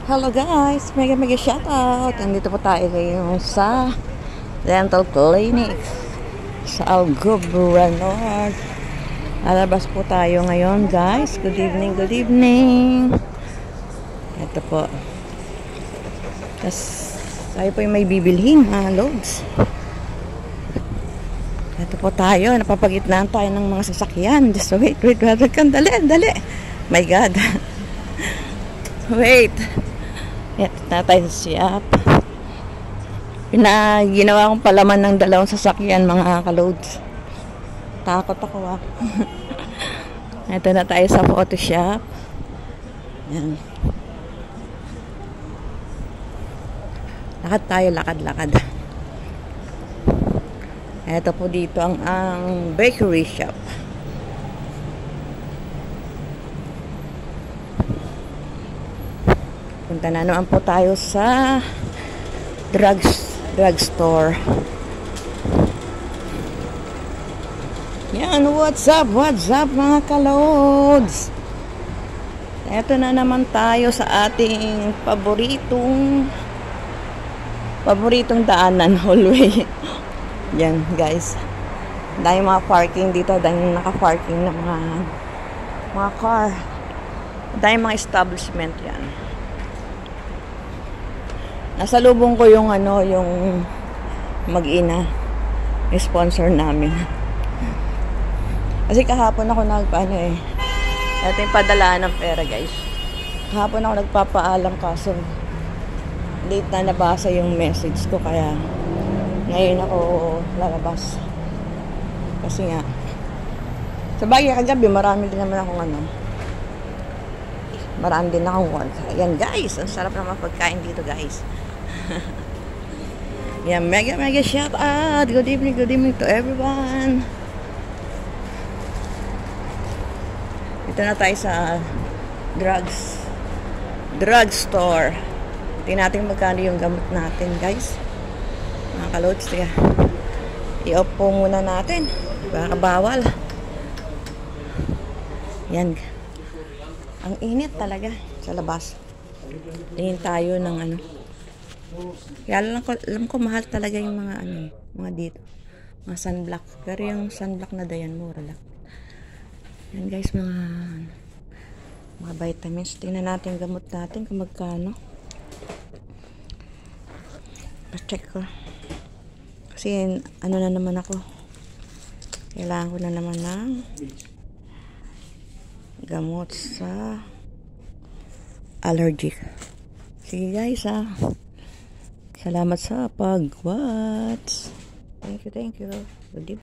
Hello guys, mega shoutout. Nandito po tayo ngayon sa dental clinic sa Algobra North. Alabas po tayo ngayon guys. Good evening, good evening. Ito po. Tapos tayo po yung may bibilhin mga loads. Ito po tayo, napapagitnaan tayo ng mga sasakyan. Just wait, dali. My God. Wait. Ito na tayo sa siyap. Ginawa kong palaman ng dalawang sasakyan mga ka-loads. Takot ako Ito na tayo sa Photoshop. Yan. Lakad tayo, lakad. Ito po dito ang bakery shop. Punta na naman po tayo sa drugstore. Yan, what's up mga ka-loads? Ito na naman tayo sa ating paboritong daanan, hallway. Yan, guys. Dahil mga parking dito, dahil naka-parking ng mga car. Dahil mga establishment yan. Nasa lubong ko yung yung mag-ina, sponsor namin. Kasi kahapon ako ito yung padalaan ng pera guys. Kahapon ako nagpapaalam kaso late na nabasa yung message ko kaya ngayon ako lalabas. Kasi nga sa bagay kagabi marami din naman akong marami din akong work. Ayan guys, ang sarap naman pagkain dito guys. Yan, mega shout out. Good evening to everyone. Ito na tayo sa drugstore. Tingnan natin magkano yung gamot natin guys. Mga ka-loads, i-off po muna natin. Baka bawal. Yan. Ang init talaga sa labas. Tingin tayo ng Kaya alam ko mahal talaga yung mga dito. Mga sunblock. Pero yung sunblock na dayan, mura lang. Yan guys, mga vitamins. Tingnan natin gamot natin kung magkano. Pa-check ko. Kasi na naman ako. Kailangan ko na naman ng gamot sa allergic. Sige guys salamat sa pag-watch. Thank you. Good evening.